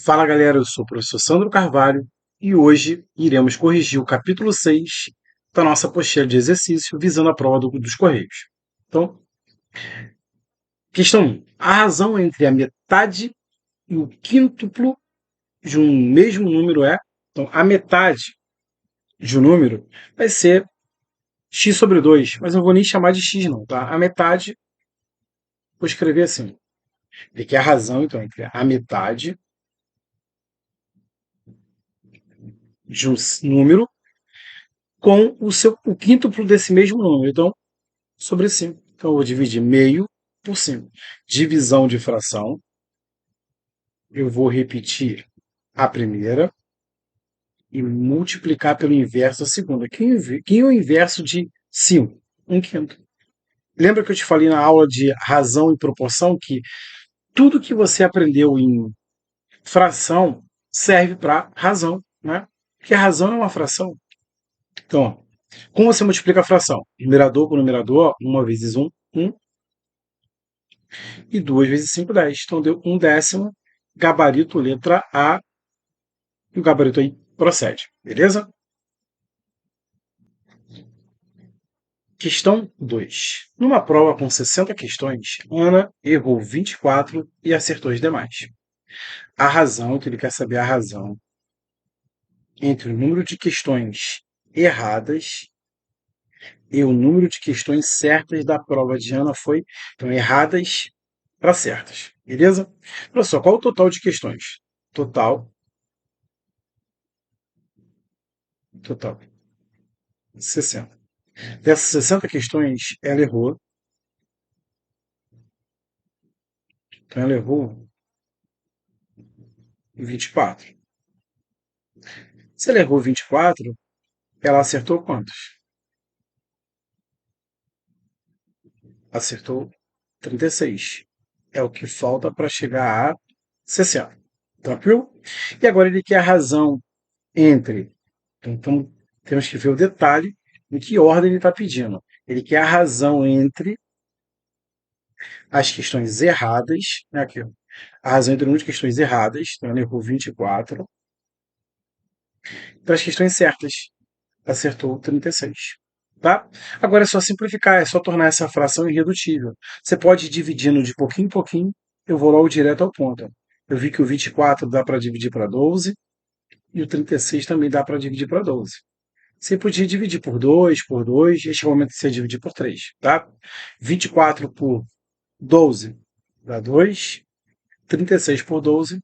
Fala galera, eu sou o professor Sandro Carvalho e hoje iremos corrigir o capítulo 6 da nossa apostila de exercício visando a prova dos Correios. Então, questão 1. A razão entre a metade e o quíntuplo de um mesmo número é... Então, a metade de um número vai ser x sobre 2, mas eu não vou nem chamar de x não, tá? A metade, vou escrever assim. Ele quer a razão, então, entre a metade de um número com o quíntuplo desse mesmo número. Então, sobre 5. Então, eu vou dividir meio por 5. Divisão de fração. Eu vou repetir a primeira e multiplicar pelo inverso a segunda. Quem é o inverso de 5? Um quinto. Lembra que eu te falei na aula de razão e proporção que tudo que você aprendeu em fração serve para razão, né? Porque a razão é uma fração. Então, ó, como você multiplica a fração? Numerador por numerador, 1 vezes 1, 1. E 2 vezes 5, 10. Então deu 1/10, gabarito letra A, e o gabarito aí procede, beleza? Questão 2. Numa prova com 60 questões, Ana errou 24 e acertou as demais. A razão, que ele quer saber a razão entre o número de questões erradas e o número de questões certas da prova de Ana foi, então, erradas para certas, beleza? Olha só, qual o total de questões? Total 60. Dessas 60 questões, ela errou. Então, ela errou 24. Se ela errou 24, ela acertou quantos? Acertou 36. É o que falta para chegar a 60. Tranquilo? E agora ele quer a razão entre. Então, temos que ver o detalhe em que ordem ele está pedindo. Ele quer a razão entre as questões erradas. Né, aqui, ó, a razão entre o número de questões erradas. Então, ela errou 24. Para as questões certas, acertou 36. Tá? Agora é só simplificar, é só tornar essa fração irredutível. Você pode ir dividindo de pouquinho em pouquinho, eu vou logo direto ao ponto. Eu vi que o 24 dá para dividir para 12 e o 36 também dá para dividir para 12. Você podia dividir por 2, este momento você dividir por 3. Tá? 24 por 12 dá 2, 36 por 12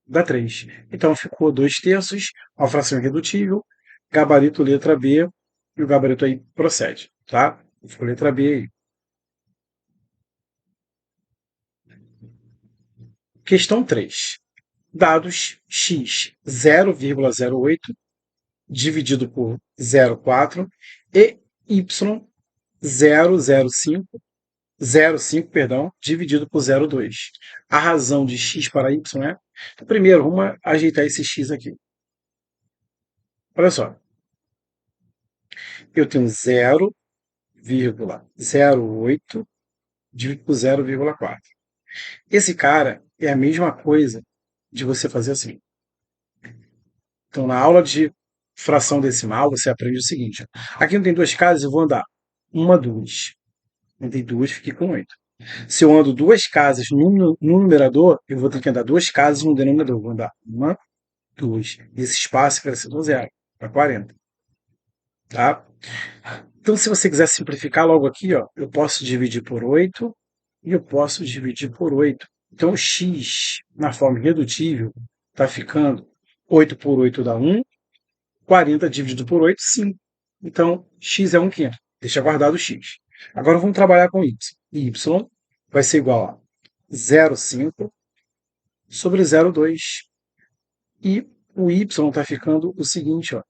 dá 3. Então ficou 2/3, uma fração irredutível, gabarito letra B, e o gabarito aí procede, tá? Ficou letra B aí. Questão 3. Dados x 0,08 dividido por 0,4 e y 0,05, 0,5, perdão, dividido por 0,2. A razão de x para y é... Então, primeiro, vamos ajeitar esse x aqui. Olha só. Eu tenho 0,08 dividido por 0,4. Esse cara é a mesma coisa de você fazer assim. Então, na aula de fração decimal, você aprende o seguinte. Aqui não tem duas casas, eu vou andar uma, duas. Não tem duas, fiquei com 8. Se eu ando duas casas no numerador, eu vou ter que andar duas casas no denominador. Vou andar uma, duas. Esse espaço cresce do 0 para 40. Tá? Então, se você quiser simplificar logo aqui, ó, eu posso dividir por 8 e eu posso dividir por 8. Então, o x, na forma irredutível, está ficando 8 por 8 dá 1, 40 dividido por 8, 5. Então, x é 1/5. Deixa guardado o x. Agora vamos trabalhar com y. Y vai ser igual a 0,5 sobre 0,2. E o y está ficando o seguinte, ó.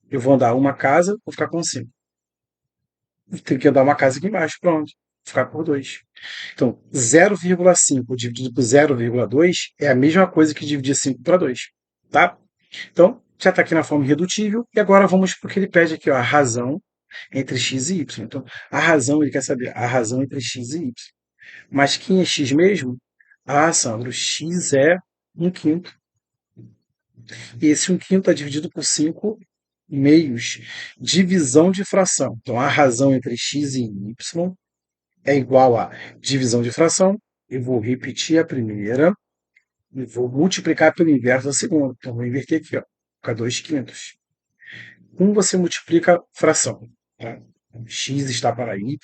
Eu vou andar uma casa, vou ficar com 5. Tem que andar uma casa aqui embaixo, pronto. Ficar por 2. Então, 0,5 dividido por 0,2 é a mesma coisa que dividir 5 para 2. Tá? Então, já está aqui na forma irredutível. E agora vamos para o que ele pede aqui, ó, a razão entre x e y. Então, a razão, ele quer saber a razão entre x e y. Mas quem é x mesmo? Ah, Sandro, x é 1 quinto. E esse 1 quinto é dividido por 5 meios. Divisão de fração. Então, a razão entre x e y é igual a divisão de fração. Eu vou repetir a primeira e vou multiplicar pelo inverso da segunda. Então, vou inverter aqui, ó, fica 2 quintos. Como você multiplica fração? Tá? X está para y,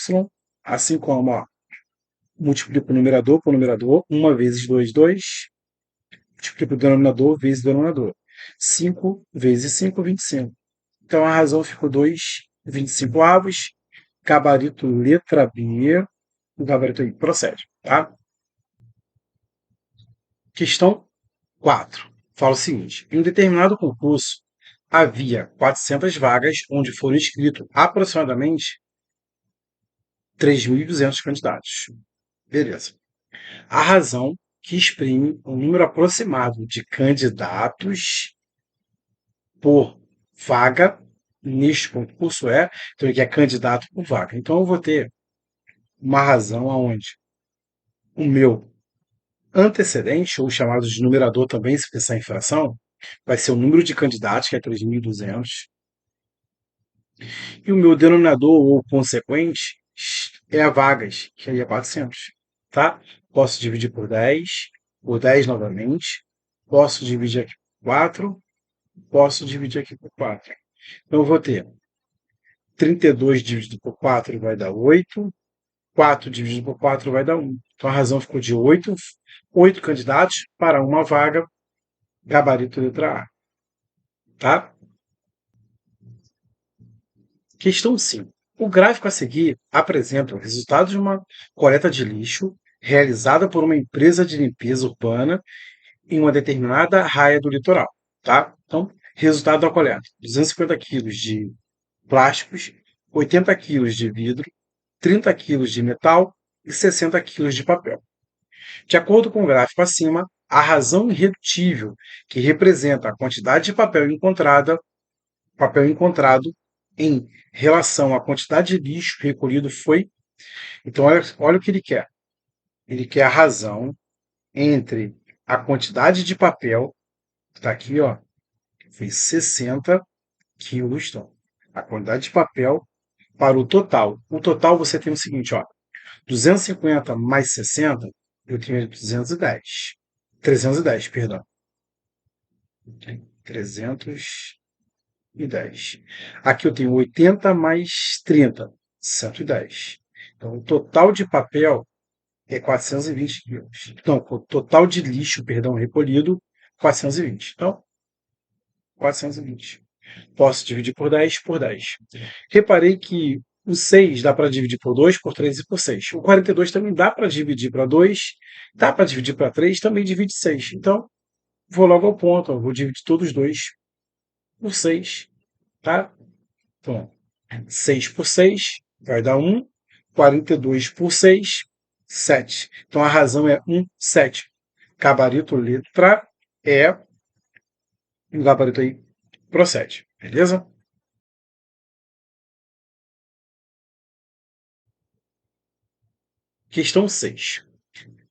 assim como, ó, multiplico o numerador por numerador, 1 vezes 2, 2. Multiplico o denominador vezes o denominador. 5 vezes 5, 25. Então, a razão ficou 2, 25 avos. Gabarito letra B. O gabarito aí procede, tá? Questão 4. Fala o seguinte: em um determinado concurso, havia 400 vagas, onde foram inscritos aproximadamente 3.200 candidatos. Beleza. A razão que exprime o número aproximado de candidatos por vaga neste concurso então ele é candidato por vaga. Então eu vou ter uma razão aonde o meu antecedente, ou chamado de numerador também, se pensar em fração, vai ser o número de candidatos, que é 3.200, e o meu denominador ou consequente é a vagas, que aí é 400, tá? Posso dividir por 10 novamente, posso dividir aqui por 4, posso dividir aqui por 4. Então eu vou ter 32 dividido por 4 vai dar 8, 4 dividido por 4 vai dar 1. Então a razão ficou de 8 candidatos para uma vaga, gabarito letra A. Tá? Questão 5. O gráfico a seguir apresenta o resultado de uma coleta de lixo realizada por uma empresa de limpeza urbana em uma determinada raia do litoral. Tá? Então, resultado da coleta: 250 quilos de plásticos, 80 quilos de vidro, 30 quilos de metal e 60 quilos de papel. De acordo com o gráfico acima, a razão irredutível, que representa a quantidade de papel encontrado em relação à quantidade de lixo recolhido foi. Então, olha o que ele quer. Ele quer a razão entre a quantidade de papel, que está aqui, ó, foi 60 quilos, então, a quantidade de papel para o total. O total você tem o seguinte, ó, 250 mais 60, eu tenho 210. 310, perdão. 310. Aqui eu tenho 80 mais 30, 110. Então, o total de papel é 420 quilos. Não, o total de lixo, perdão, recolhido, 420. Então, 420. Posso dividir por 10 por 10. Reparei que o 6 dá para dividir por 2, por 3 e por 6. O 42 também dá para dividir para 2, dá para dividir para 3, também divide 6. Então, vou logo ao ponto, ó, vou dividir todos os dois por 6, tá? Então, 6 por 6 vai dar 1, 42 por 6, 7. Então a razão é 1, 7. Gabarito letra E, e o gabarito aí procede, beleza? Questão 6.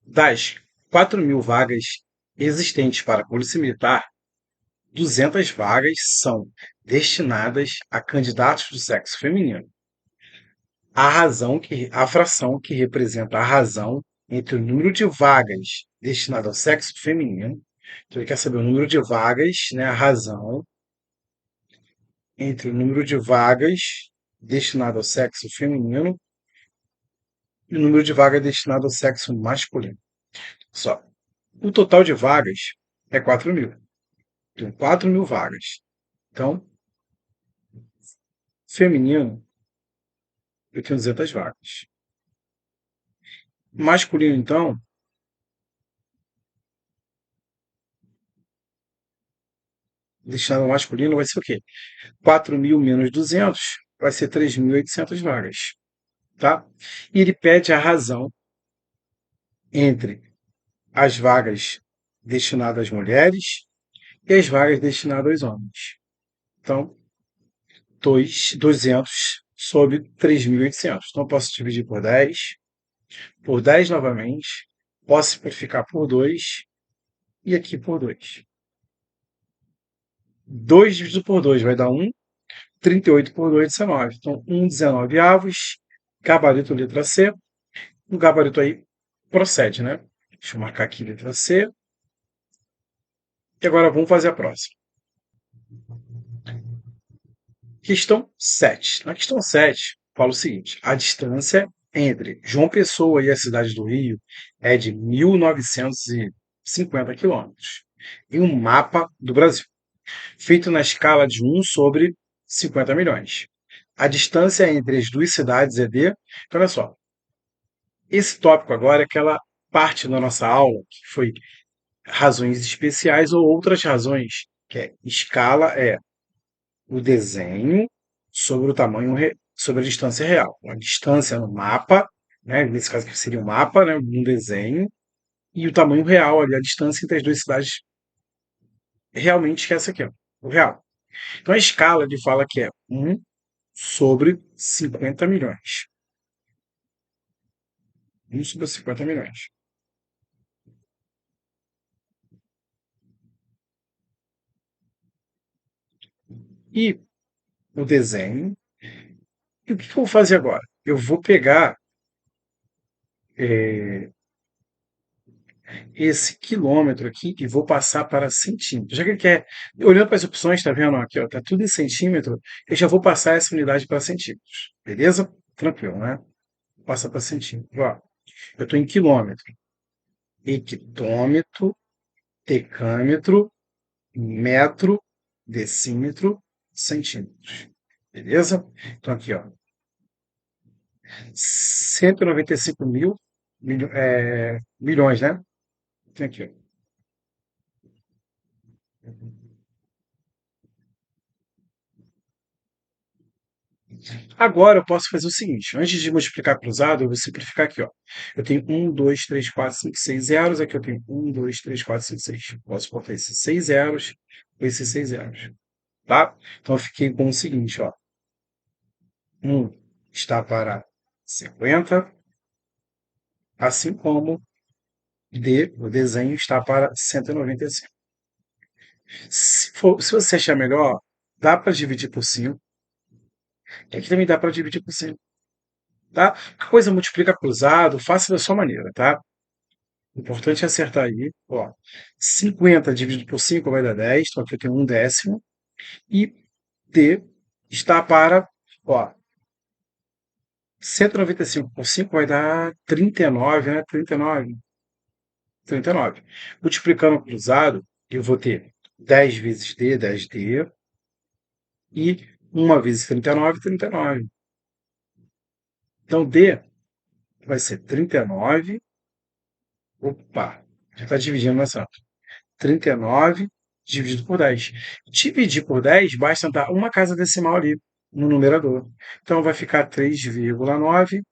Das 4.000 vagas existentes para a Polícia Militar, 200 vagas são destinadas a candidatos do sexo feminino. A fração que representa a razão entre o número de vagas destinado ao sexo feminino, então ele quer saber o número de vagas, né, a razão entre o número de vagas destinado ao sexo feminino e o número de vagas destinado ao sexo masculino. Só. O total de vagas é 4.000. Tem 4.000 vagas. Então, feminino, eu tenho 200 vagas. Masculino, então, destinado ao masculino vai ser o quê? 4.000 menos 200 vai ser 3.800 vagas. Tá? E ele pede a razão entre as vagas destinadas às mulheres e as vagas destinadas aos homens. Então, 200 sobre 3.800. Então, posso dividir por 10 novamente, posso simplificar por 2, e aqui por 2. 2 dividido por 2 vai dar 1. 38 por 2, 19. Então, 19 avos. Gabarito letra C. O gabarito aí procede, né? Deixa eu marcar aqui letra C. E agora vamos fazer a próxima. Questão 7. Na questão 7, fala o seguinte: a distância entre João Pessoa e a cidade do Rio é de 1.950 quilômetros, em um mapa do Brasil, feito na escala de 1 sobre 50 milhões. A distância entre as duas cidades é de. Então, olha só. Esse tópico agora é aquela parte da nossa aula que foi razões especiais ou outras razões, que é escala é o desenho sobre o tamanho, sobre a distância real. A distância no mapa, né, nesse caso aqui seria um mapa, né, um desenho, e o tamanho real, ali, a distância entre as duas cidades, realmente que é essa aqui, ó, o real. Então a escala ele fala que é 1 sobre 50 milhões. 1 sobre 50 milhões. E o desenho. E o que eu vou fazer agora? Eu vou pegar esse quilômetro aqui e vou passar para centímetro. Já que ele quer, olhando para as opções, está vendo aqui, ó, tá tudo em centímetro, eu já vou passar essa unidade para centímetros. Beleza? Tranquilo, né? Passa para centímetro. Ó, eu estou em quilômetro, hectômetro, decâmetro, metro, decímetro, centímetros. Beleza? Então aqui, ó, 195 mil milhões, né? Tem aqui, ó. Agora eu posso fazer o seguinte: antes de multiplicar cruzado, eu vou simplificar aqui. Ó. Eu tenho 1, 2, 3, 4, 5, 6 zeros. Aqui eu tenho 1, 2, 3, 4, 5, 6. Posso botar esses 6 zeros com esses 6 zeros. Tá? Então eu fiquei com o seguinte: ó. 1 está para 50, assim como D, o desenho, está para 195. Se você achar melhor, dá para dividir por 5. E aqui também dá para dividir por 5. Tá? A coisa multiplica cruzado, faça da sua maneira, tá? O importante é acertar aí. Ó, 50 dividido por 5 vai dar 10. Então aqui eu tenho um décimo. E D está para, ó, 195 por 5 vai dar 39, né? 39. 39. Multiplicando cruzado, eu vou ter 10 vezes D, 10D. E 1 vezes 39, 39. Então D vai ser 39. Opa, já está dividindo nessa. 39 dividido por 10. Dividir por 10, basta dar uma casa decimal ali no numerador. Então vai ficar 3,9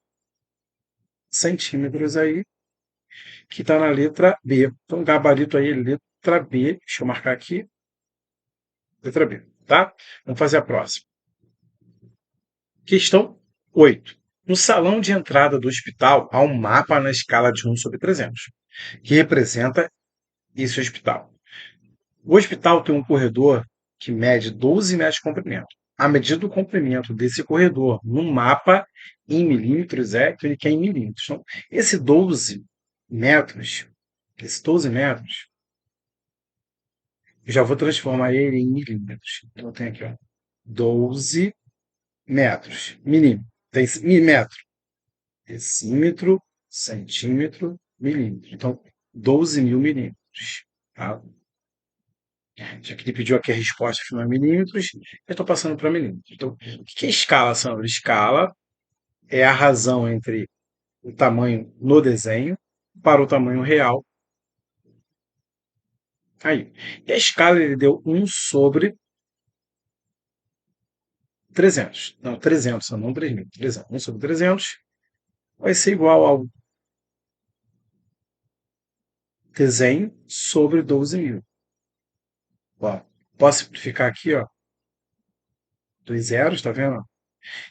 centímetros aí, que está na letra B. Então, gabarito aí, letra B. Deixa eu marcar aqui. Letra B, tá? Vamos fazer a próxima. Questão 8. No salão de entrada do hospital, há um mapa na escala de 1 sobre 300, que representa esse hospital. O hospital tem um corredor que mede 12 metros de comprimento. A medida do comprimento desse corredor no mapa em milímetros é que ele quer em milímetros. Então, esse 12 metros, esse 12 metros, eu já vou transformar ele em milímetros. Então, eu tenho aqui, ó, 12 metros, milímetro. Tem metro, decímetro, centímetro, milímetro. Então, 12 mil milímetros. Tá? Já que ele pediu aqui a resposta final em milímetros, eu estou passando para milímetros. Então, o que é escala, Sandro? Escala é a razão entre o tamanho no desenho para o tamanho real. Aí. E a escala ele deu 1 sobre 300. Não, 300, não 3.000. 300. 1 sobre 300 vai ser igual ao desenho sobre 12.000. Ó, posso simplificar aqui, ó, 2 zeros, tá vendo?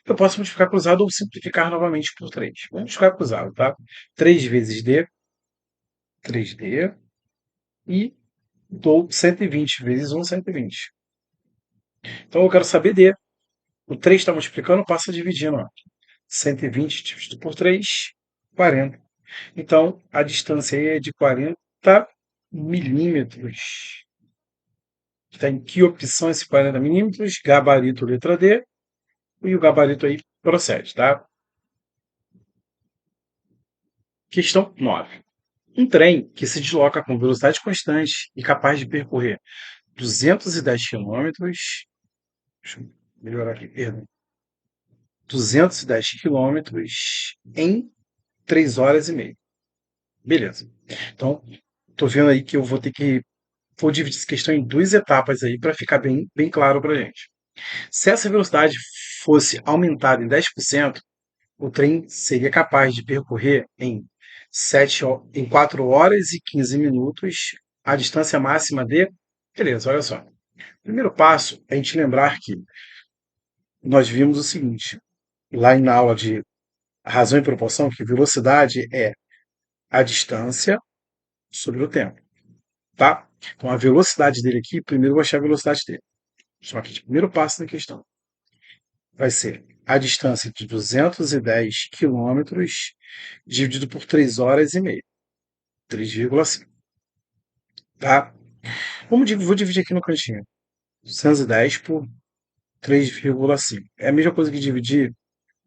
Eu posso multiplicar cruzado ou simplificar novamente por 3. Vamos multiplicar cruzado, tá? 3 vezes D, 3D, e dou 120 vezes 1, 120. Então eu quero saber D. O 3 está multiplicando, passa dividindo. Ó. 120 dividido por 3, 40. Então, a distância aí é de 40 milímetros. Está em que opção esse 40 milímetros? Gabarito letra D. E o gabarito aí procede, tá? Questão 9. Um trem que se desloca com velocidade constante e capaz de percorrer 210 quilômetros. Deixa eu melhorar aqui, perdão. 210 quilômetros em 3 horas e meia. Beleza. Então, tô vendo aí que eu vou dividir essa questão em duas etapas aí para ficar bem claro para a gente. Se essa velocidade fosse aumentada em 10%, o trem seria capaz de percorrer em 4 horas e 15 minutos a distância máxima de. Beleza, olha só. Primeiro passo é a gente lembrar que nós vimos o seguinte, lá na aula de razão e proporção, que velocidade é a distância sobre o tempo, tá? Então a velocidade dele aqui, primeiro eu vou achar a velocidade dele. Só que o primeiro passo da questão vai ser a distância de 210 quilômetros dividido por 3 horas e meia. 3,5. Tá? Vou dividir aqui no cantinho. 210 por 3,5. É a mesma coisa que dividir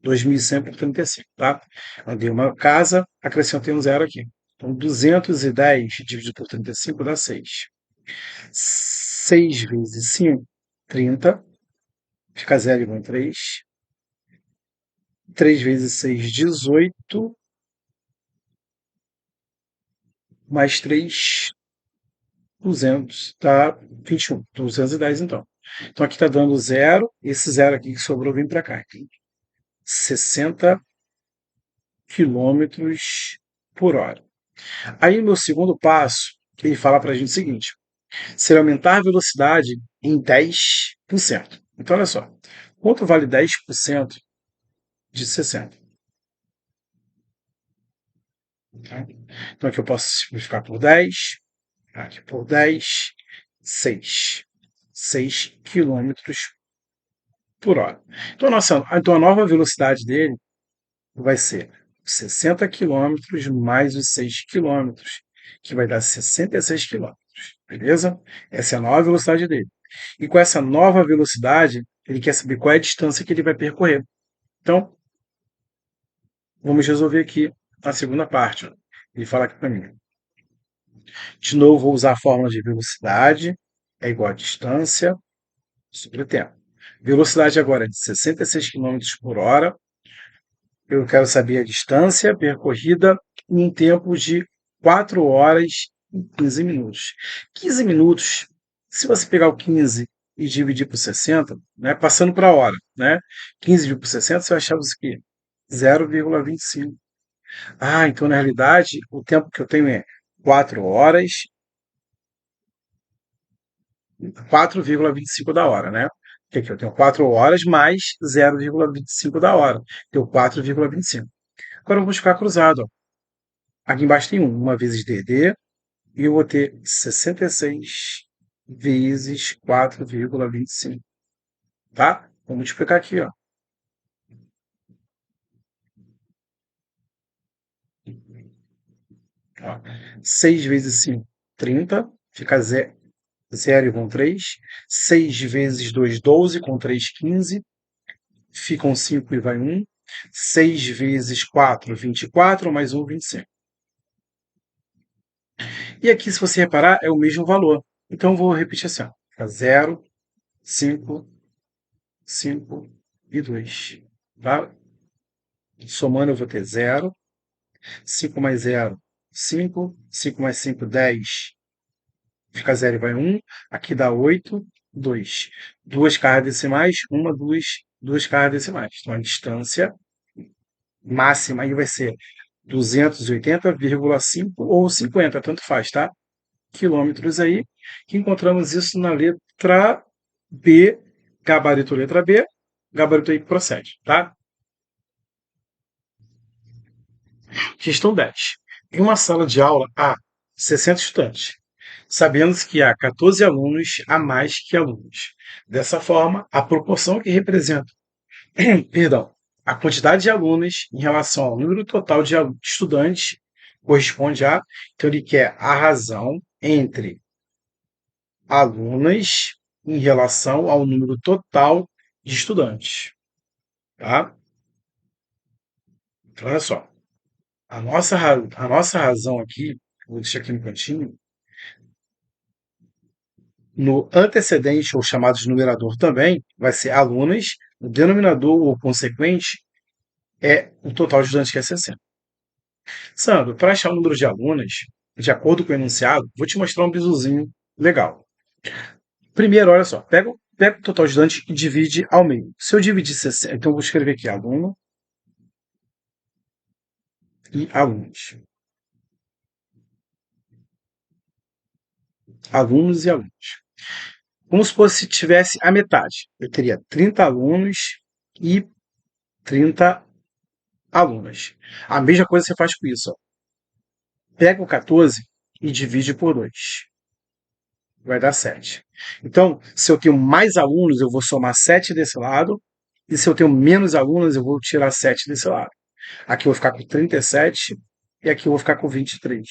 2.100 por 35, tá? Eu dei uma casa, acrescentei um zero aqui. Então, 210 dividido por 35 dá 6. 6 vezes 5, 30. Fica 0 igual a 3. 3 vezes 6, 18. Mais 3, 200. Tá 21. 210 então. Então aqui está dando zero. Esse zero aqui que sobrou vem para cá. Aqui. 60 quilômetros por hora. Aí no meu segundo passo, ele fala para a gente o seguinte: se ele aumentar a velocidade em 10%. Então olha só, quanto vale 10% de 60? Então aqui eu posso simplificar por 10, aqui por 10, 6. 6 quilômetros por hora. Então a nova velocidade dele vai ser 60 quilômetros mais os 6 quilômetros, que vai dar 66 quilômetros. Beleza? Essa é a nova velocidade dele. E com essa nova velocidade, ele quer saber qual é a distância que ele vai percorrer. Então, vamos resolver aqui a segunda parte. Ele fala aqui para mim. De novo, vou usar a fórmula de velocidade, é igual a distância sobre o tempo. Velocidade agora é de 66 quilômetros por hora. Eu quero saber a distância percorrida em tempo de 4 horas e 15 minutos. 15 minutos, se você pegar o 15 e dividir por 60, né, passando para a hora, né? 15 dividido por 60, você vai achar isso aqui, 0,25. Ah, então na realidade o tempo que eu tenho é 4 horas, 4,25 da hora, né? Porque aqui eu tenho 4 horas mais 0,25 da hora. Deu 4,25. Agora vamos ficar cruzado. Ó. Aqui embaixo tem 1. 1 vezes DD. E eu vou ter 66 vezes 4,25. Tá? Vou multiplicar aqui. Ó. Ó. 6 vezes 5, 30. Fica 0 e vão 3. 6 vezes 2, 12. Com 3, 15. Ficam 5 e vai 1. 6 vezes 4, 24. Mais 1, 25. E aqui, se você reparar, é o mesmo valor. Então, eu vou repetir assim. Ó. Fica 0, 5, 5 e 2. Tá? Somando, eu vou ter 0. 5 mais 0, 5. 5 mais 5, 10. Fica 0 e vai 1. Aqui dá 8, 2. Duas cargas decimais, uma, duas cargas decimais. Então, a distância máxima aí vai ser 280,5 ou 50, tanto faz, tá? Quilômetros aí, que encontramos isso na letra B, gabarito letra B, gabarito aí que procede, tá? Questão 10. Em uma sala de aula há 60 estudantes. sabendo que há 14 alunos a mais que alunos. Dessa forma, a proporção que representa, perdão, a quantidade de alunos em relação ao número total de estudantes corresponde a, então ele quer a razão entre alunas em relação ao número total de estudantes, tá? Então, olha só, a nossa razão aqui, vou deixar aqui no cantinho, no antecedente, ou chamado de numerador também, vai ser alunas, o denominador ou consequente é o total de estudantes que é 60. Sandro, para achar o número de alunas, de acordo com o enunciado, vou te mostrar um bizuzinho legal. Primeiro, olha só, pega o total de estudantes e divide ao meio. Se eu dividir 60, então eu vou escrever aqui aluno e alunos. Alunos e alunos. Como se fosse tivesse a metade. Eu teria 30 alunos e 30 alunas. A mesma coisa você faz com isso. Ó. Pega o 14 e divide por 2. Vai dar 7. Então, se eu tenho mais alunos, eu vou somar 7 desse lado. E se eu tenho menos alunos, eu vou tirar 7 desse lado. Aqui eu vou ficar com 37 e aqui eu vou ficar com 23.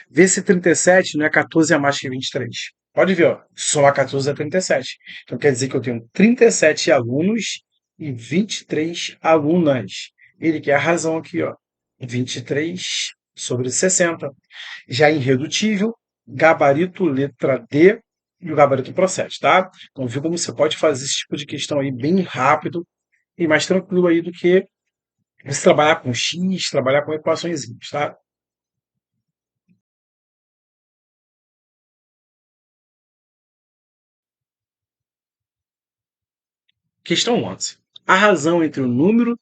Vê se 37 não é 14 a mais que 23. Pode ver, ó, somar 14 é 37. Então quer dizer que eu tenho 37 alunos e 23 alunas. Ele quer a razão aqui, ó. 23 sobre 60. Já irredutível, gabarito letra D e o gabarito procede, tá? Então viu como você pode fazer esse tipo de questão aí bem rápido e mais tranquilo aí do que você trabalhar com X, trabalhar com equações, tá? Questão 11. A razão entre o número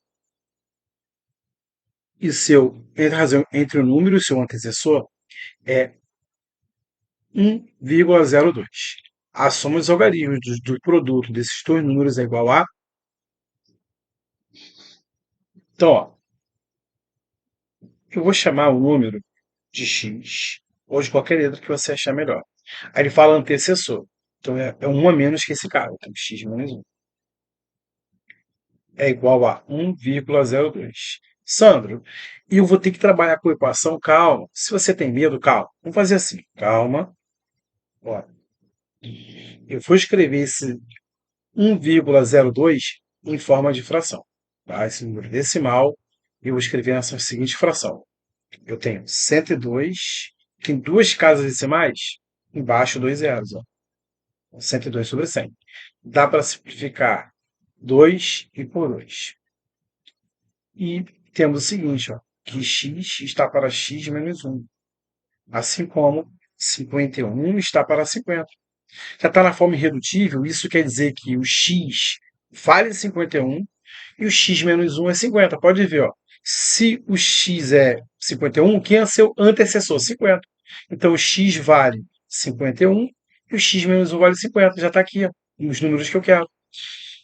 e entre a razão entre o número e seu antecessor é 1,02. A soma dos algarismos do produto desses dois números é igual a. Então, ó, eu vou chamar o número de x, ou de qualquer letra que você achar melhor. Aí ele fala antecessor. Então é um a menos que esse cara. Então x menos 1 é igual a 1,02. Sandro, e eu vou ter que trabalhar com equação? Calma. Se você tem medo, calma. Vamos fazer assim. Calma. Ó, eu vou escrever esse 1,02 em forma de fração. Tá? Esse número decimal, eu vou escrever nessa seguinte fração. Eu tenho 102, tem duas casas decimais, embaixo dois zeros. Ó. 102 sobre 100. Dá para simplificar 2 e por 2. E temos o seguinte, ó, que x está para x menos 1. Assim como 51 está para 50. Já está na forma irredutível, isso quer dizer que o x vale 51 e o x menos 1 é 50. Pode ver, ó. Se o x é 51, quem é seu antecessor? 50. Então o x vale 51 e o x menos 1 vale 50. Já está aqui, ó, os números que eu quero. Vou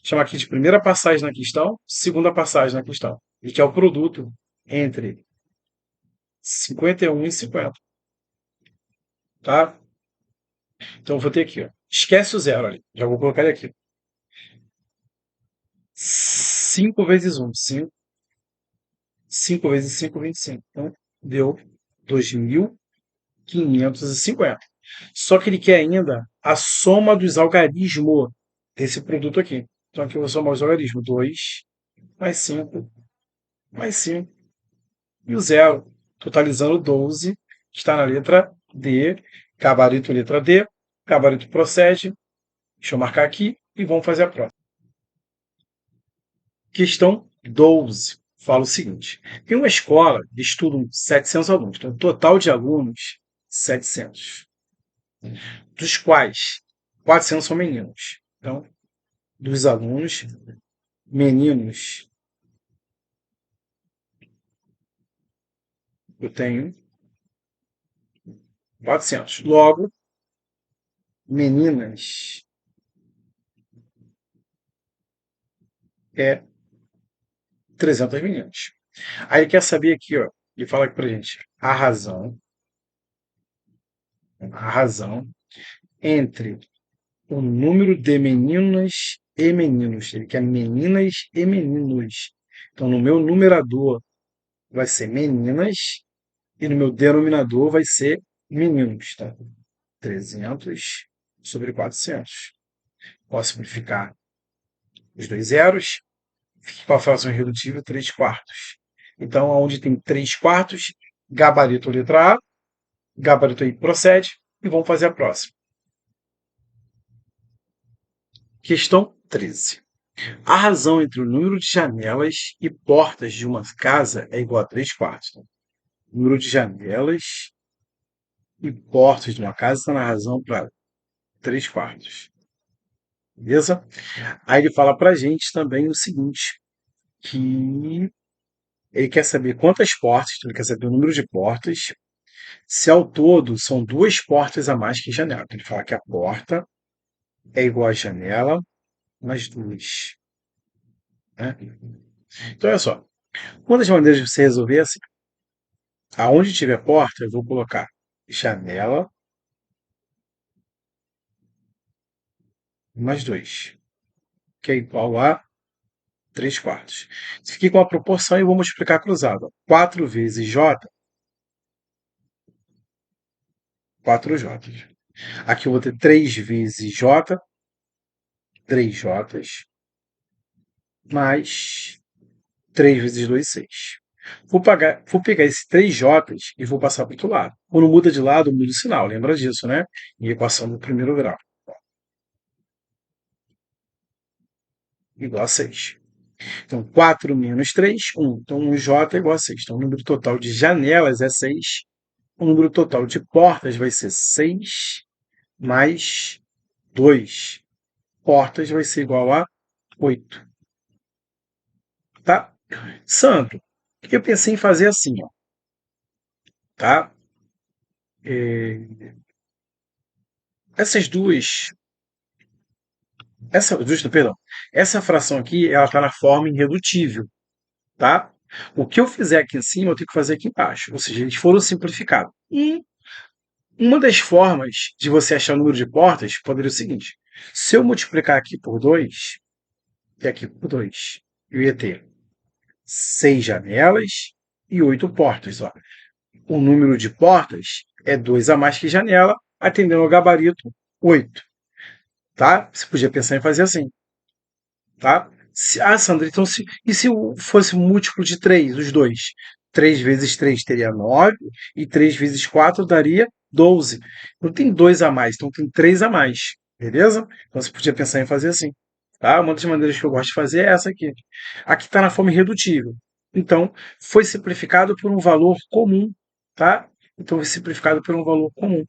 chamar aqui de primeira passagem na questão, segunda passagem na questão. E que é o produto entre 51 e 50. Tá? Então eu vou ter aqui, ó. Esquece o zero ali. Já vou colocar ele aqui. 5 vezes 1, 5. 5 vezes 5, 25. Então, deu 2.550. Só que ele quer ainda a soma dos algarismos desse produto aqui. Então, aqui eu vou somar os algarismos. 2 mais 5 mais 5 e o zero, totalizando 12, que está na letra D. Gabarito letra D. Gabarito procede. Deixa eu marcar aqui e vamos fazer a prova. Questão 12 fala o seguinte: em uma escola estudam 700 alunos, então, o total de alunos, 700, dos quais 400 são meninos. Então, dos alunos, meninos, eu tenho 400. Logo, meninas é 300 meninas. Aí ele quer saber aqui, ó, ele fala aqui pra gente a razão a razão entre o número de meninas e meninos. Ele quer meninas e meninos. Então, no meu numerador vai ser meninas e no meu denominador vai ser meninos, tá? 300 sobre 400. Posso simplificar os dois zeros, fica com a fração irredutível 3 quartos. Então, onde tem 3 quartos, gabarito letra A, gabarito aí procede, e vamos fazer a próxima. Questão 13. A razão entre o número de janelas e portas de uma casa é igual a 3 quartos. O número de janelas e portas de uma casa está na razão para 3 quartos. Beleza? Aí ele fala para a gente também o seguinte, que ele quer saber quantas portas, ele quer saber o número de portas, se ao todo são duas portas a mais que janela. Então, ele fala que a porta é igual a janela mais duas. Né? Então, olha só. Uma das maneiras de você resolver é assim. Aonde tiver porta, eu vou colocar janela mais 2, que é igual a 3 quartos. Fiquei com a proporção e vou multiplicar cruzado. 4 vezes J, 4J. Aqui eu vou ter 3 vezes J, 3J, mais 3 vezes 2, 6. Vou pegar esse 3J's e vou passar para o outro lado. Quando muda de lado, muda o sinal. Lembra disso, né? Em equação do primeiro grau. Igual a 6. Então, 4 menos 3, 1. Então, 1J é igual a 6. Então, o número total de janelas é 6. O número total de portas vai ser 6 mais 2. Portas vai ser igual a 8. Tá? Sandro, eu pensei em fazer assim, ó. Tá? Essas duas. Perdão. Essa fração aqui, ela está na forma irredutível. Tá? O que eu fizer aqui em cima, eu tenho que fazer aqui embaixo. Ou seja, eles foram simplificados. E uma das formas de você achar o número de portas poderia ser o seguinte: se eu multiplicar aqui por 2 e aqui por 2, eu ia ter 6 janelas e 8 portas. Ó. O número de portas é 2 a mais que janela, atendendo ao gabarito 8. Tá? Você podia pensar em fazer assim. Tá? Sandra, então e se fosse múltiplo de 3, os dois? 3 vezes 3 teria 9 e 3 vezes 4 daria 12. Não tem 2 a mais, então tem 3 a mais. Beleza? Então você podia pensar em fazer assim. Tá? Uma das maneiras que eu gosto de fazer é essa aqui. Aqui está na forma irredutível. Então, foi simplificado por um valor comum. Tá? Então, foi simplificado por um valor comum.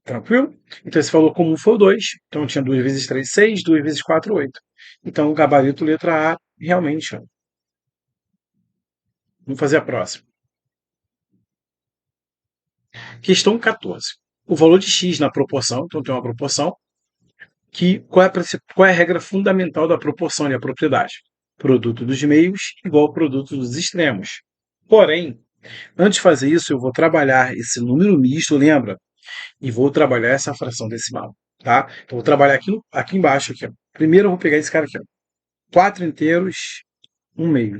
Tranquilo? Então esse valor comum foi o 2. Então eu tinha 2 vezes 3, 6, 2 vezes 4, 8. Então o gabarito letra A, realmente. Ó. Vamos fazer a próxima. Questão 14. O valor de x na proporção, então tem uma proporção, que qual é a regra fundamental da proporção e a propriedade? Produto dos meios igual ao produto dos extremos. Porém, antes de fazer isso, eu vou trabalhar esse número misto, lembra? E vou trabalhar essa fração decimal. Tá? Então, vou trabalhar aqui embaixo. Aqui, ó. Primeiro, eu vou pegar esse cara aqui. Ó. 4 inteiros, 1 meio.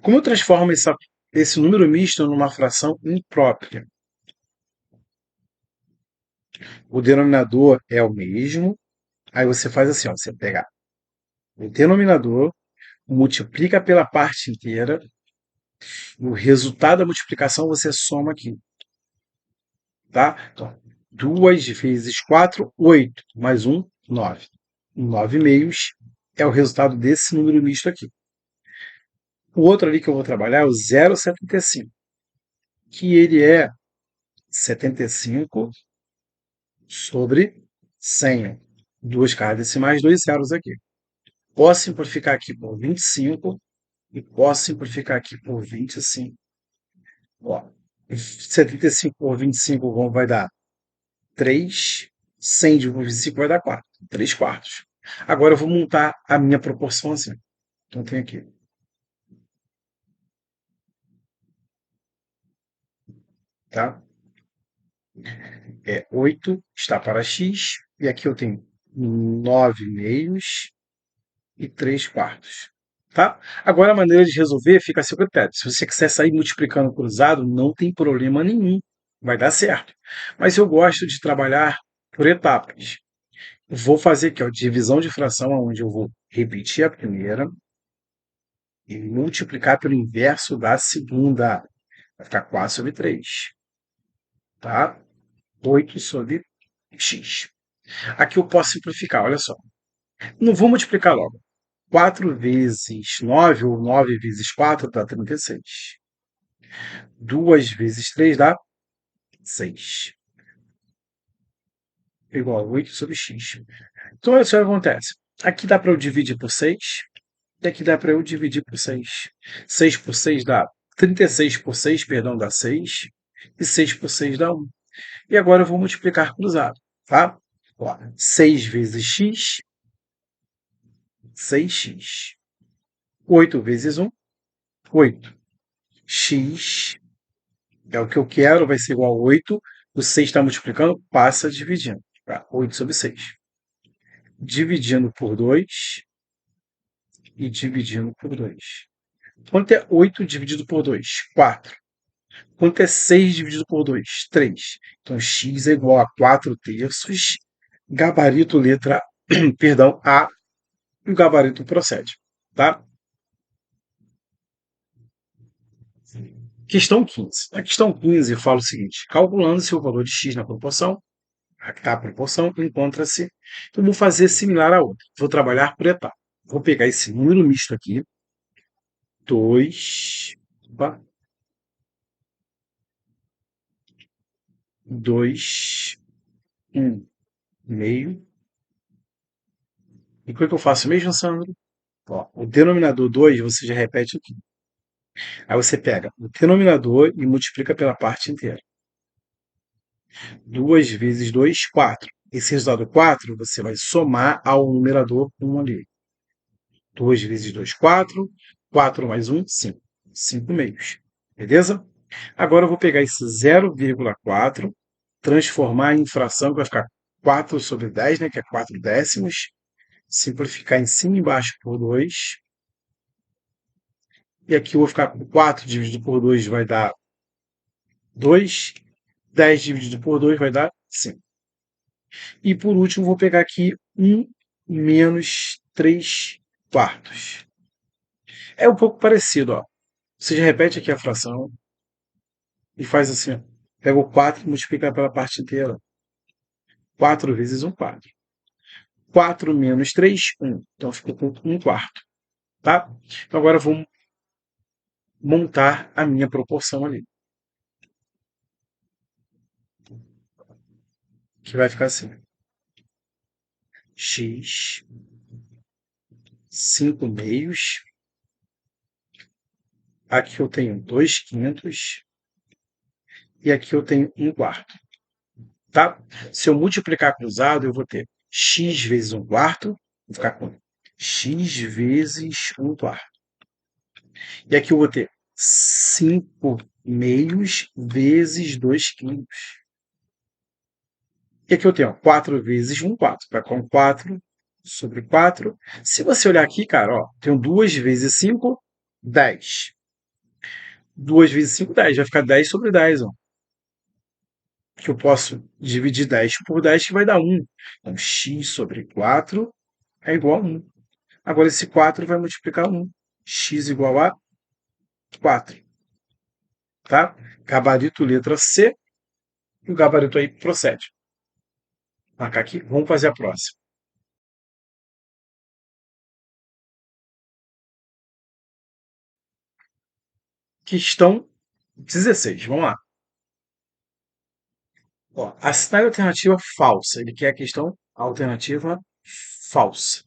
Como eu transformo esse número misto numa fração imprópria? O denominador é o mesmo. Aí você faz assim, ó, você pega o denominador, multiplica pela parte inteira, e o resultado da multiplicação você soma aqui. Tá? Então, 2 vezes 4, 8. Mais 1, 9. 9 meios é o resultado desse número misto aqui. O outro ali que eu vou trabalhar é o 0,75, que ele é 75 sobre 100. Duas casas decimais, dois zeros aqui. Posso simplificar aqui por 25 e posso simplificar aqui por 25. Ó, 75 por 25 vai dar 3. 100 por 25 vai dar 4. 3 quartos. Agora eu vou montar a minha proporção assim. Então tem aqui. Tá? é 8 está para x, e aqui eu tenho 9 meios e 3 quartos. Tá? Agora a maneira de resolver fica a seu critério. Se você quiser sair multiplicando cruzado, não tem problema nenhum. Vai dar certo. Mas eu gosto de trabalhar por etapas. Vou fazer aqui, ó, divisão de fração, onde eu vou repetir a primeira e multiplicar pelo inverso da segunda. Vai ficar 4 sobre 3. Tá? 8 sobre x. Aqui eu posso simplificar, olha só. Não vou multiplicar logo. 4 vezes 9, ou 9 vezes 4, dá 36. 2 vezes 3 dá 6. Igual a 8 sobre x. Então, olha só o que acontece. Aqui dá para eu dividir por 6. E aqui dá para eu dividir por 6. 6 por 6 dá 36 por 6, perdão, dá 6. E 6 por 6 dá 1. E agora eu vou multiplicar cruzado. Tá? Ó, 6 vezes x, 6x. 8 vezes 1, 8. X é o que eu quero, vai ser igual a 8. O 6 está multiplicando, passa dividindo. Tá? 8 sobre 6. Dividindo por 2 e dividindo por 2. Quanto é 8 dividido por 2? 4. Quanto é 6 dividido por 2? 3. Então, x é igual a 4 terços. Gabarito letra perdão, A. E o gabarito procede. Tá? Questão 15. Na questão 15, eu falo o seguinte: calculando-se o valor de x na proporção, aqui está a proporção, encontra-se. Então, vou fazer similar a outra. Vou trabalhar por etapa. Vou pegar esse número misto aqui. 2, 2, 1 meio. E o que eu faço mesmo, Sandro? Ó, o denominador 2 você já repete aqui. Aí você pega o denominador e multiplica pela parte inteira. 2 vezes 2, 4. Esse resultado 4 você vai somar ao numerador 1 ali. 2 vezes 2, 4. 4 mais 1, 5. 5 meios. Beleza? Agora eu vou pegar esse 0,4, transformar em fração, que vai ficar 4 sobre 10, né, que é 4 décimos. Simplificar em cima e embaixo por 2. E aqui eu vou ficar com 4 dividido por 2 vai dar 2. 10 dividido por 2 vai dar 5. E por último, vou pegar aqui 1 menos 3 quartos. É um pouco parecido, ó. Você já repete aqui a fração e faz assim, ó. Pega o 4 e multiplica pela parte inteira. 4 vezes 1 quarto. 4 menos 3, 1. Então ficou com 1 quarto. Tá? Então agora eu vou montar a minha proporção ali. Que vai ficar assim. X, 5 meios. Aqui eu tenho 2 quintos. E aqui eu tenho 1 quarto. Tá? Se eu multiplicar cruzado, eu vou ter x vezes 1 quarto. Vou ficar com x vezes 1 quarto. E aqui eu vou ter 5 meios vezes 2 quintos. E aqui eu tenho 4 vezes 1 quarto. Vai com 4 sobre 4. Se você olhar aqui, cara, ó, tenho 2 vezes 5, 10. 2 vezes 5, 10. Vai ficar 10 sobre 10. Ó. Que eu posso dividir 10 por 10, que vai dar 1. Então, x sobre 4 é igual a 1. Agora, esse 4 vai multiplicar 1. X igual a 4. Tá? Gabarito letra C. E o gabarito aí procede. Marcar aqui. Vamos fazer a próxima. Questão 16. Vamos lá. Ó, assinale a alternativa falsa. Ele quer a questão alternativa falsa.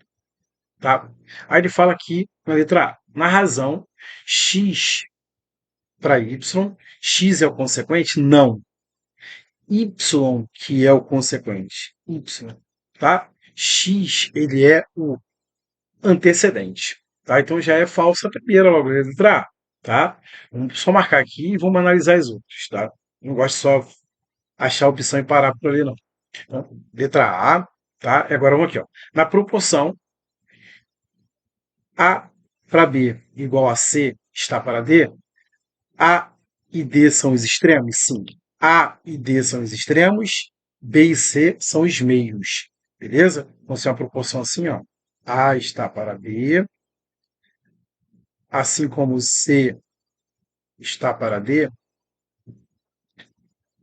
Tá? Aí ele fala aqui na letra A. Na razão, x para y, x é o consequente? Não. Y que é o consequente. Y, tá? X, ele é o antecedente. Tá? Então já é falsa a primeira logo, letra A. Tá? Vamos só marcar aqui e vamos analisar as outras. Tá? Não gosto só achar a opção e parar por ali, não. Então, letra A, tá? E agora vamos aqui, ó. Na proporção A para B igual a C está para D, A e D são os extremos? Sim. A e D são os extremos, B e C são os meios. Beleza? Então, se é uma proporção assim, ó. A está para B, assim como C está para D,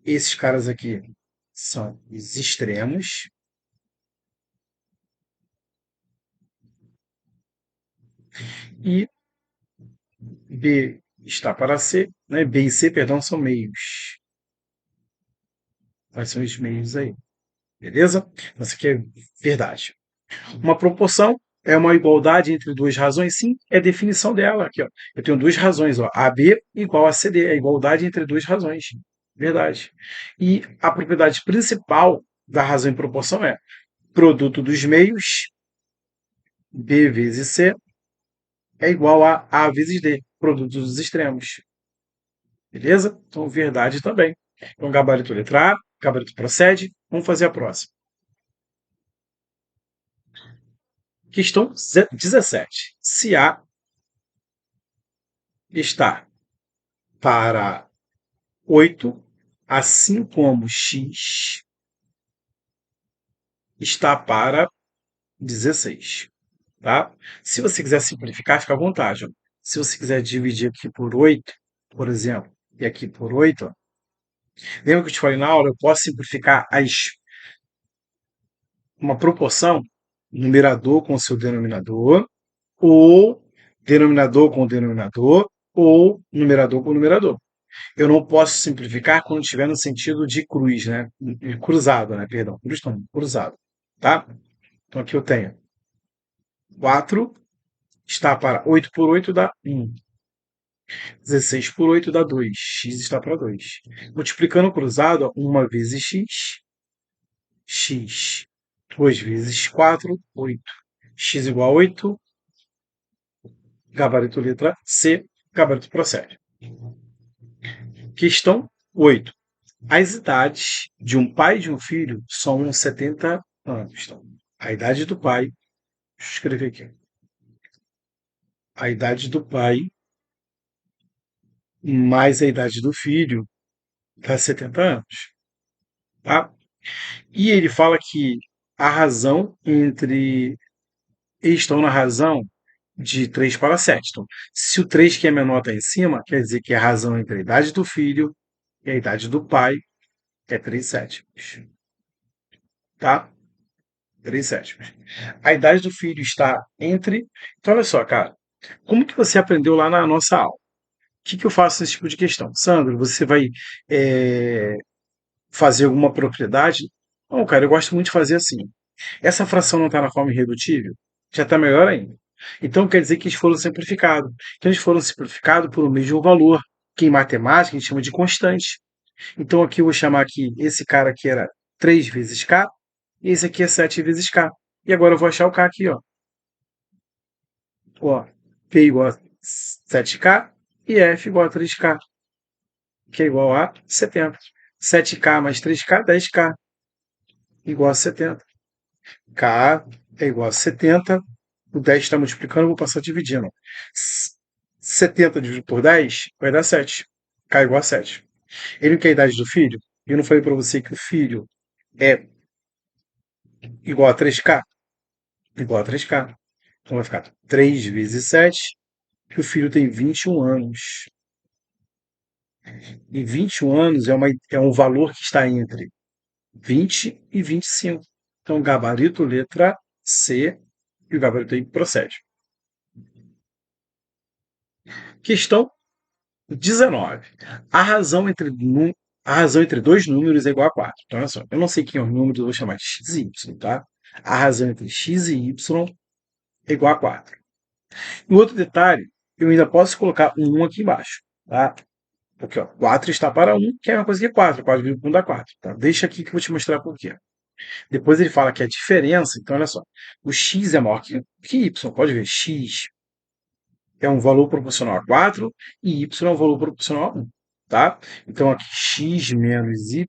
esses caras aqui são os extremos e B está para C, né? B e C, perdão, são meios. Quais são os meios aí? Beleza? Então, isso aqui é verdade. Uma proporção é uma igualdade entre duas razões? Sim, é a definição dela. Aqui, ó. Eu tenho duas razões, ó. AB igual a CD, é a igualdade entre duas razões. Verdade. E a propriedade principal da razão em proporção é produto dos meios, B vezes C, é igual a A vezes D, produto dos extremos. Beleza? Então, verdade também. Então, gabarito letra A, gabarito procede. Vamos fazer a próxima. Questão 17. Se A está para 8, assim como x está para 16. Tá? Se você quiser simplificar, fica à vontade. Ó. Se você quiser dividir aqui por 8, por exemplo, e aqui por 8, ó, lembra que eu te falei na aula? Eu posso simplificar uma proporção, numerador com seu denominador, ou denominador com denominador, ou numerador com numerador. Eu não posso simplificar quando estiver no sentido de cruz, né? Cruzado, né? Perdão, cruz não, cruzado, tá? Então aqui eu tenho 4 está para 8 por 8 dá 1. 16 por 8 dá 2. X está para 2. Multiplicando cruzado, 1 vezes x, x. 2 vezes 4, 8. X igual a 8, gabarito letra C, gabarito procede. Questão 8. As idades de um pai e de um filho são 70 anos. Então, a idade do pai, deixa eu escrever aqui. A idade do pai mais a idade do filho dá 70 anos. Tá? E ele fala que a razão entre. Eles estão na razão de 3 para 7. Então, se o 3 que é menor está em cima, quer dizer que a razão entre a idade do filho e a idade do pai é 3 sétimos. Tá? 3 sétimos. A idade do filho está entre. Então, olha só, cara. Como que você aprendeu lá na nossa aula? O que eu faço nesse tipo de questão? Sandro, você vai é, fazer alguma propriedade? Não, cara, eu gosto muito de fazer assim. Essa fração não está na forma irredutível? Já está melhor ainda. Então quer dizer que eles foram simplificados. Então eles foram simplificados por um mesmo valor, que em matemática a gente chama de constante. Então aqui eu vou chamar aqui, esse cara aqui era 3 vezes K, e esse aqui é 7 vezes K. E agora eu vou achar o K aqui, ó. Ó, P igual a 7K e F igual a 3K, que é igual a 70. 7K mais 3K, 10K, igual a 70. K é igual a 70. O 10 está multiplicando, eu vou passar dividindo. 70 dividido por 10 vai dar 7. K é igual a 7. Ele quer a idade do filho? Eu não falei para você que o filho é igual a 3K? Igual a 3K. Então vai ficar 3 vezes 7, que o filho tem 21 anos. E 21 anos é um valor que está entre 20 e 25. Então, gabarito letra C, e o gabarito aí procede. Questão 19. A razão entre dois números é igual a 4. Então, olha só, eu não sei quem é o número, eu vou chamar de x e y, tá? A razão entre x e y é igual a 4. E outro detalhe, eu ainda posso colocar um 1 aqui embaixo, tá? Porque ó, 4 está para 1, que é uma coisa que é 4. 4 dividido por 1 dá 4. Tá? Deixa aqui que eu vou te mostrar por quê. Depois ele fala que a diferença, então olha só, o x é maior que y. Pode ver, x é um valor proporcional a 4 e y é um valor proporcional a 1. Tá? Então aqui x menos y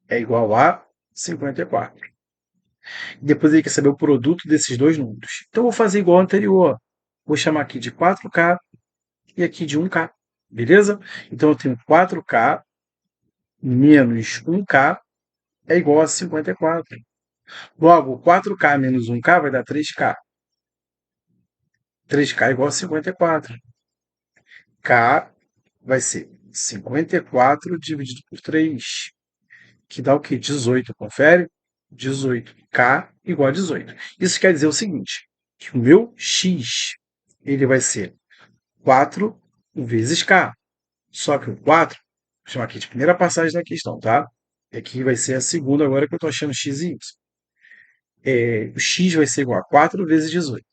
é igual a 54. Depois ele quer saber o produto desses dois números. Então eu vou fazer igual ao anterior. Vou chamar aqui de 4K e aqui de 1K. Beleza? Então eu tenho 4K menos 1K é igual a 54. Logo, 4K menos 1K vai dar 3K. 3K é igual a 54. K vai ser 54 dividido por 3, que dá o quê? 18. Confere? 18. K igual a 18. Isso quer dizer o seguinte, que o meu X ele vai ser 4 vezes K. Só que o 4, vou chamar aqui de primeira passagem da questão, tá? E aqui vai ser a segunda agora que eu estou achando X e Y. O X vai ser igual a 4 vezes 18.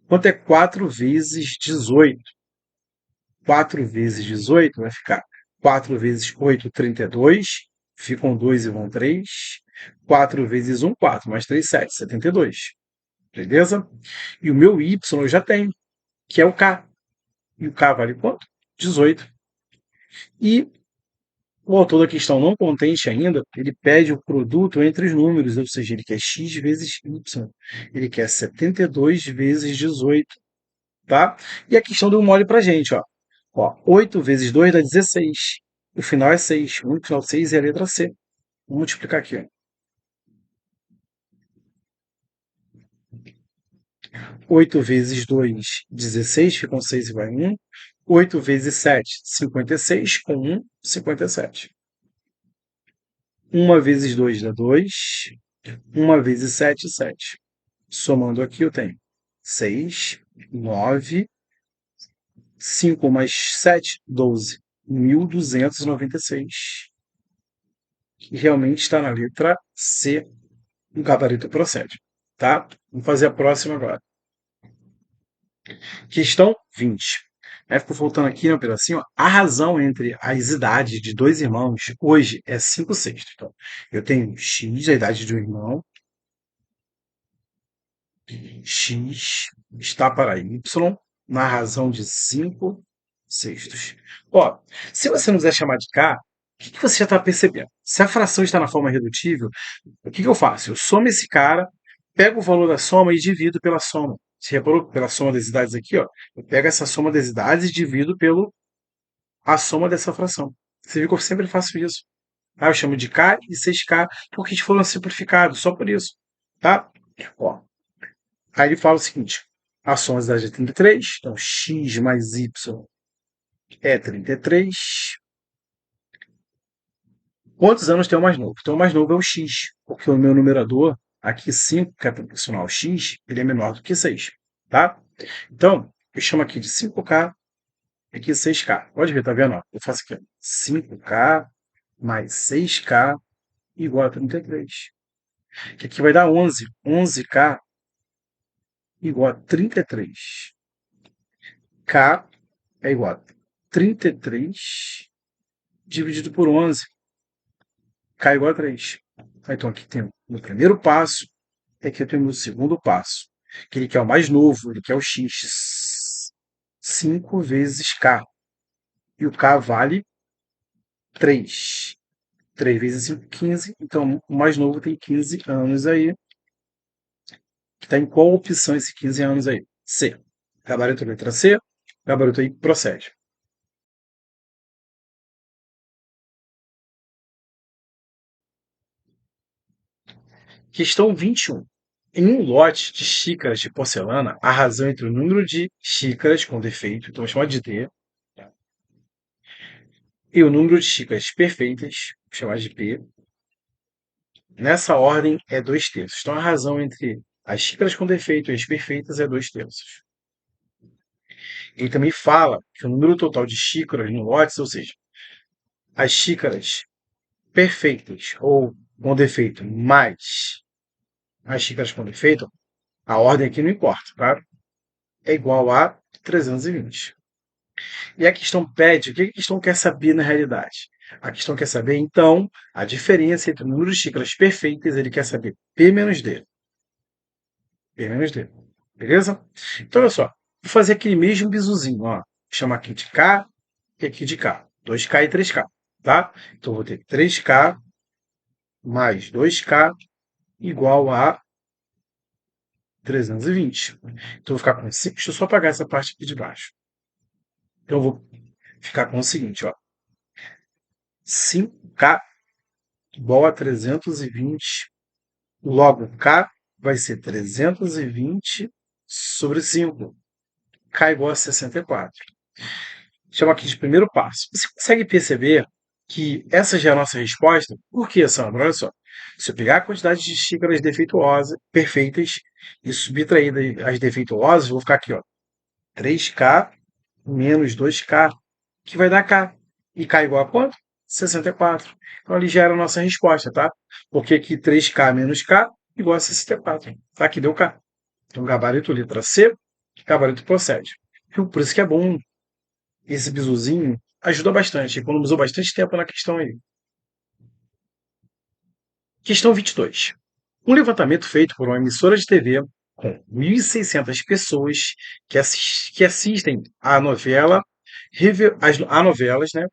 Quanto é 4 vezes 18? 4 vezes 18 vai ficar 4 vezes 8, 32. Ficam 2 e vão 3. 4 vezes 1, 4. Mais 3, 7, 72. Beleza? E o meu Y eu já tenho, que é o K. E o K vale quanto? 18. E o autor da questão não contente ainda, ele pede o produto entre os números, ou seja, ele quer x vezes y. Ele quer 72 vezes 18. Tá? E a questão deu mole pra gente, ó. 8 vezes 2 dá 16. O final é 6. O único final de 6 é a letra C. Vou multiplicar aqui. Ó. 8 vezes 2, 16. Ficam 6 e vai 1. 8 vezes 7, 56. Com 1, 57. 1 vezes 2 dá 2. 1 vezes 7, 7. Somando aqui eu tenho 6, 9, 5 mais 7, 12. 1.296. Que realmente está na letra C. O gabarito procede. Tá? Vamos fazer a próxima agora. Questão 20. Ficou faltando aqui um pedacinho. A razão entre as idades de dois irmãos hoje é 5 sextos. Então, eu tenho X, a idade de um irmão. X está para Y na razão de 5 sextos. Ó, se você não quiser chamar de K, o que você já está percebendo? Se a fração está na forma redutível, o que eu faço? Eu somo esse cara, pego o valor da soma e divido pela soma. Você reparou pela soma das idades aqui? Ó, eu pego essa soma das idades e divido pela soma dessa fração. Você viu que eu sempre faço isso. Tá? Eu chamo de K e 6K porque eles foram simplificados, só por isso. Tá? Ó, aí ele fala o seguinte, a soma das idades é 33, então x mais y é 33. Quantos anos tem o mais novo? Então o mais novo é o x, porque o meu numerador, aqui 5, que é proporcional ao x, ele é menor do que 6. Tá? Então, eu chamo aqui de 5K, aqui 6K. Pode ver, tá vendo? Ó, eu faço aqui 5K mais 6K igual a 33. Que aqui vai dar 11. 11K igual a 33. K é igual a 33 dividido por 11. K igual a 3. Então aqui tem o primeiro passo, e aqui eu tenho o segundo passo, que ele quer o mais novo, ele quer o x. 5 vezes K. E o K vale 3. 3 vezes 5, 15. Então o mais novo tem 15 anos aí. Está em qual opção esse 15 anos aí? C. Gabarito letra C. Gabarito aí procede. Questão 21. Em um lote de xícaras de porcelana, a razão entre o número de xícaras com defeito, então vou chamar de D, e o número de xícaras perfeitas, vou chamar de P, nessa ordem é 2/3. Então a razão entre as xícaras com defeito e as perfeitas é 2/3. Ele também fala que o número total de xícaras no lote, ou seja, as xícaras perfeitas ou com defeito mais as xícaras com defeito, a ordem aqui não importa, tá? É igual a 320. E a questão pede, o que a questão quer saber na realidade? A questão quer saber, então, a diferença entre o número de xícaras perfeitas, ele quer saber P menos D. P menos D. Beleza? Então, olha só. Vou fazer aquele mesmo bisuzinho, ó. Vou chamar aqui de K e aqui de K. 2K e 3K. tá? Então, eu vou ter 3K mais 2K igual a 320. Então, eu vou ficar com 5. Deixa eu só apagar essa parte aqui de baixo. Então, eu vou ficar com o seguinte, ó. 5K igual a 320. Logo, K vai ser 320 sobre 5. K igual a 64. Chama aqui de primeiro passo. Você consegue perceber que essa já é a nossa resposta? Por quê, Sandra? Olha só. Se eu pegar a quantidade de xícaras defeituosas, perfeitas, e subtrair as defeituosas, eu vou ficar aqui, ó. 3K menos 2K, que vai dar K. E K igual a quanto? 64. Então ali já era a nossa resposta, tá? Porque aqui 3K menos K igual a 64. Tá? Aqui deu K. Então gabarito letra C, gabarito procede. Por isso que é bom esse bizuzinho, ajuda bastante. Economizou bastante tempo na questão aí. Questão 22. Um levantamento feito por uma emissora de TV com 1.600 pessoas que assistem à novela, a novelas, né,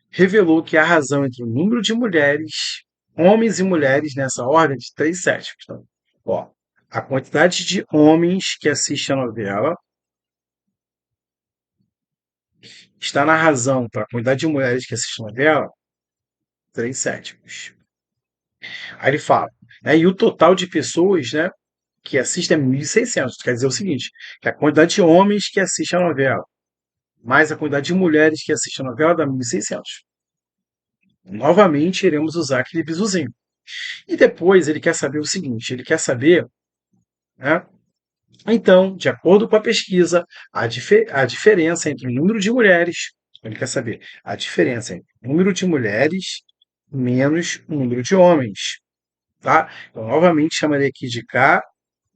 revelou que a razão entre o número de mulheres, homens e mulheres nessa ordem de 3 sétimos. Então, ó, a quantidade de homens que assistem a novela está na razão para a quantidade de mulheres que assistem a novela, 3 sétimos. Aí ele fala, né, e o total de pessoas, né, que assistem é 1.600. Quer dizer o seguinte, que a quantidade de homens que assistem a novela, mais a quantidade de mulheres que assistem a novela dá 1.600. Novamente, iremos usar aquele bizuzinho. E depois ele quer saber o seguinte, ele quer saber, né, então, de acordo com a pesquisa, a diferença entre o número de mulheres, ele quer saber a diferença entre o número de mulheres menos o número de homens. Tá? Então, novamente, chamarei aqui de K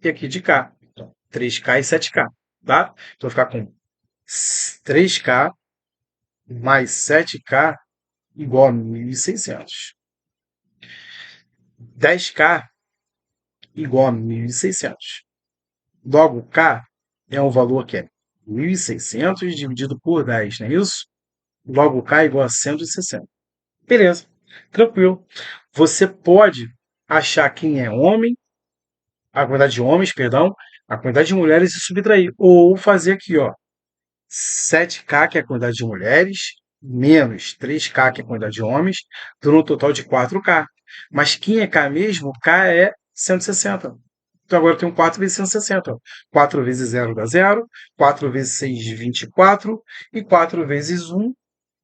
e aqui de K. Então, 3K e 7K. Tá? Então, vou ficar com 3K mais 7K igual a 1.600. 10K igual a 1.600. Logo, K é um valor que é 1.600 dividido por 10, não é isso? Logo, K é igual a 160. Beleza, tranquilo. Você pode achar quem é homem, a quantidade de homens, perdão, a quantidade de mulheres e subtrair. Ou fazer aqui, ó, 7K, que é a quantidade de mulheres, menos 3K, que é a quantidade de homens, dando um total de 4K. Mas quem é K mesmo? K é 160. Então agora eu tenho 4 vezes 160. 4 vezes 0 dá 0, 4 vezes 6, 24, e 4 vezes 1,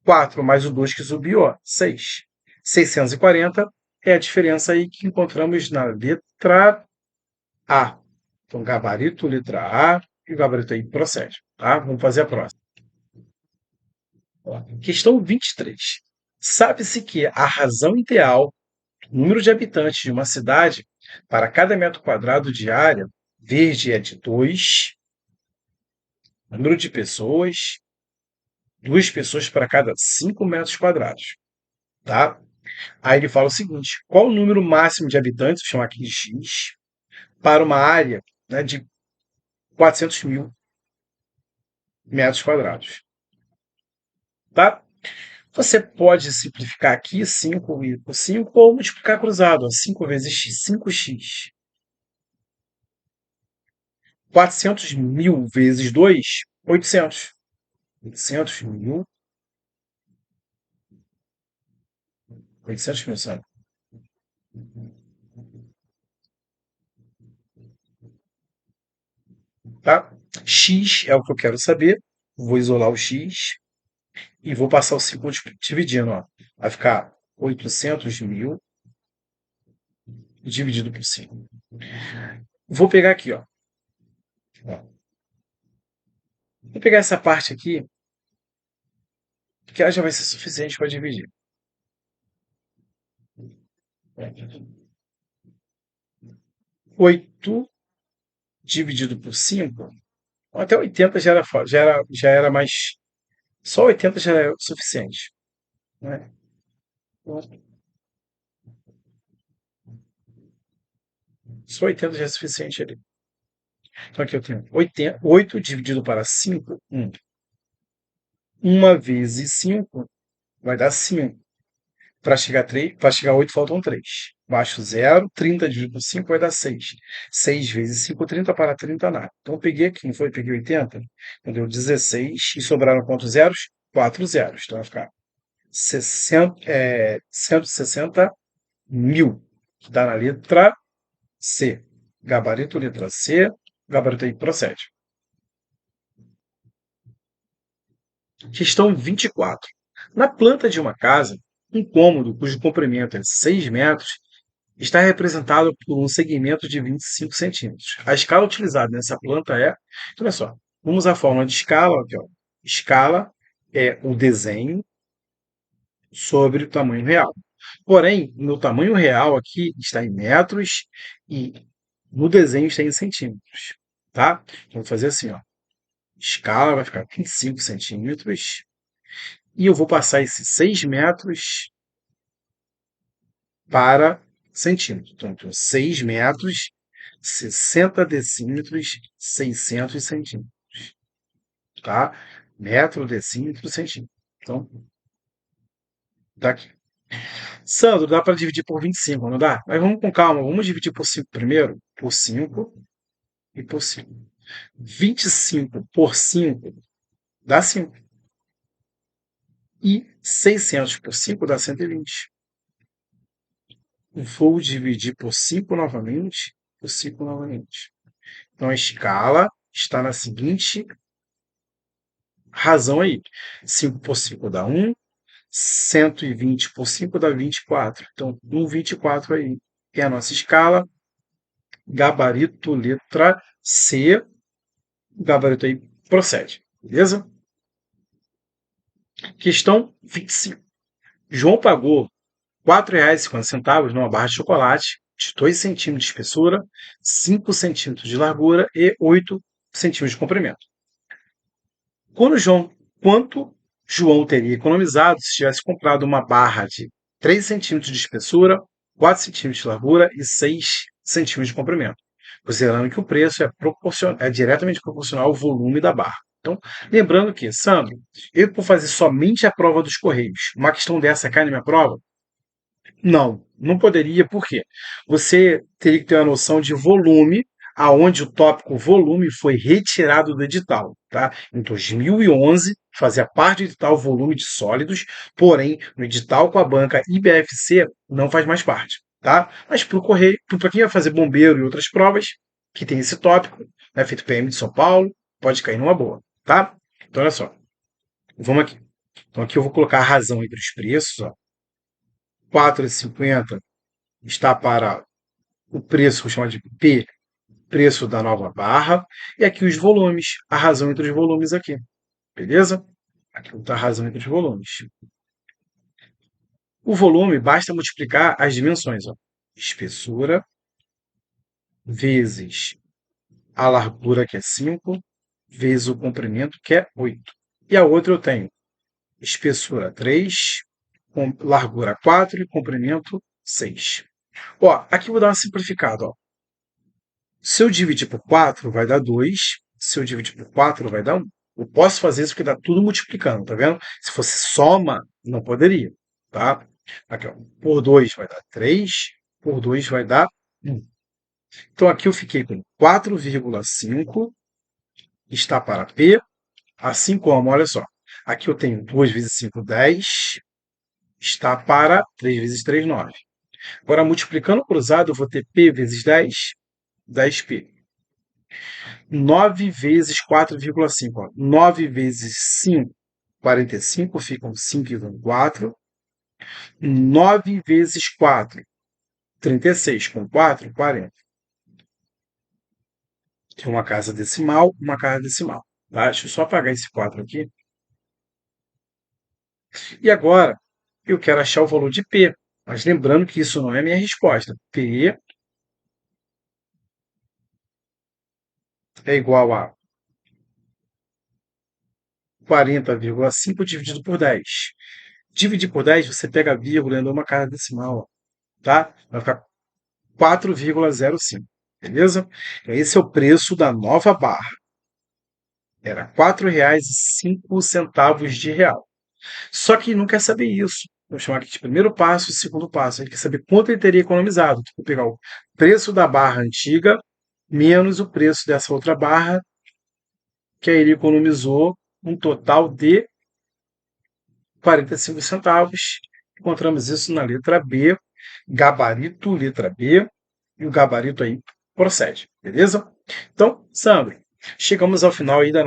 4, mais o 2 que subiu, ó, 6. 640 é a diferença aí que encontramos na letra A. Então, gabarito, letra A, e o gabarito aí procede. Tá? Vamos fazer a próxima. Ó, questão 23. Sabe-se que a razão ideal do número de habitantes de uma cidade para cada metro quadrado de área verde é de 2, número de pessoas, 2 pessoas para cada 5 metros quadrados. Tá? Aí ele fala o seguinte: qual o número máximo de habitantes, vou chamar aqui de X, para uma área, né, de 400 mil metros quadrados? Tá? Você pode simplificar aqui 5 por 5 ou multiplicar cruzado. 5 vezes x, 5x. 400 mil vezes 2, 800. 800 mil. 800 mil, sabe? Tá? X é o que eu quero saber. Vou isolar o x e vou passar o 5 dividindo. Ó. Vai ficar 800 mil dividido por 5. Vou pegar aqui, ó. Vou pegar essa parte aqui, que ela já vai ser suficiente para dividir. 8 dividido por 5, até 80 já era mais. Só 80 já é o suficiente. Né? Só 80 já é suficiente ali. Então aqui eu tenho 8 dividido para 5, 1. 1 vezes 5 vai dar 5. Para chegar a 8 faltam 3. Baixo zero, 30 dividido por 5 vai dar 6. 6 vezes 5, 30 para 30 nada. Então eu peguei aqui, não foi? Peguei 80. Então deu 16 e sobraram quantos zeros? 4 zeros. Então vai ficar 160 mil, que está na letra C. Gabarito letra C, gabarito aí procede. Questão 24. Na planta de uma casa, um cômodo cujo comprimento é 6 metros está representado por um segmento de 25 centímetros. A escala utilizada nessa planta é, então, olha só, vamos à fórmula de escala, aqui, ó. Escala é o desenho sobre o tamanho real. Porém, no tamanho real aqui está em metros e no desenho está em centímetros, tá? Então, vou fazer assim, ó. Escala vai ficar 25 centímetros e eu vou passar esses 6 metros para centímetros. Então, 6 metros, 60 decímetros, 600 centímetros, tá? Metro, decímetro, centímetro. Então, tá aqui. Sandro, dá para dividir por 25, não dá? Mas vamos com calma, vamos dividir por 5 primeiro, por 5 e por 5. 25 por 5 dá 5. E 600 por 5 dá 120. Vou dividir por 5 novamente, por 5 novamente. Então a escala está na seguinte razão aí. 5 por 5 dá 1, 120 por 5 dá 24. Então, 1,24 aí é a nossa escala. Gabarito letra C. O gabarito aí procede. Beleza? Questão 25. João pagou R$ 4,50 numa barra de chocolate de 2 centímetros de espessura, 5 centímetros de largura e 8 centímetros de comprimento. Quanto João teria economizado se tivesse comprado uma barra de 3 centímetros de espessura, 4 centímetros de largura e 6 centímetros de comprimento? Considerando que o preço é diretamente proporcional ao volume da barra. Então, lembrando que, Sandro, eu vou fazer somente a prova dos Correios. Uma questão dessa cai na minha prova? Não, não poderia, por quê? Você teria que ter uma noção de volume, aonde o tópico volume foi retirado do edital, tá? Em 2011, fazia parte do edital volume de sólidos, porém, no edital com a banca IBFC não faz mais parte, tá? Mas para o correio, para quem vai fazer bombeiro e outras provas, que tem esse tópico, né, feito PM de São Paulo, pode cair numa boa, tá? Então, olha só, vamos aqui. Então, aqui eu vou colocar a razão entre os preços, ó. 4,50 está para o preço, vou chamar de P, preço da nova barra, e aqui os volumes, a razão entre os volumes aqui, beleza? Aqui está a razão entre os volumes. O volume, basta multiplicar as dimensões, ó. Espessura vezes a largura, que é 5, vezes o comprimento, que é 8. E a outra eu tenho espessura 3, largura 4 e comprimento 6. Ó, aqui eu vou dar uma simplificada, ó. Se eu dividir por 4, vai dar 2. Se eu dividir por 4, vai dar 1. Eu posso fazer isso porque dá tudo multiplicando, tá vendo? Se fosse soma, não poderia, tá? Aqui, ó, por 2 vai dar 3, por 2 vai dar 1. Então aqui eu fiquei com 4,5, está para P, assim como, olha só, aqui eu tenho 2 vezes 5, 10, está para 3 vezes 3, 9. Agora, multiplicando cruzado, eu vou ter P vezes 10, 10P. 9 vezes 4,5. 9 vezes 5, 45, ficam 5,4. 9 vezes 4, 36. Com 4, 40. Tem uma casa decimal, uma casa decimal. Tá? Deixa eu só apagar esse 4 aqui. E agora, eu quero achar o valor de P. Mas lembrando que isso não é minha resposta. P é igual a 40,5 dividido por 10. Dividir por 10, você pega a vírgula e anda uma casa decimal. Tá? Vai ficar 4,05. Beleza? Então, esse é o preço da nova barra. Era R$ 4,05 de real. Só que não quer saber isso. Vou chamar aqui de primeiro passo e segundo passo. Ele quer saber quanto ele teria economizado. Então, vou pegar o preço da barra antiga menos o preço dessa outra barra, que aí ele economizou um total de 45 centavos. Encontramos isso na letra B, gabarito, letra B, e o gabarito aí procede, beleza? Então, Sandro, chegamos ao final aí da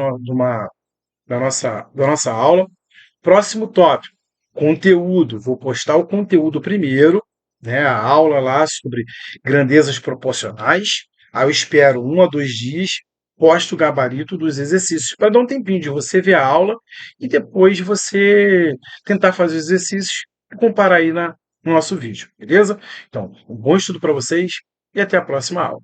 nossa aula. Próximo tópico, conteúdo. Vou postar o conteúdo primeiro, né? A aula lá sobre grandezas proporcionais. Aí eu espero 1 a 2 dias, posto o gabarito dos exercícios, para dar um tempinho de você ver a aula e depois você tentar fazer os exercícios e comparar aí no nosso vídeo, beleza? Então, um bom estudo para vocês e até a próxima aula.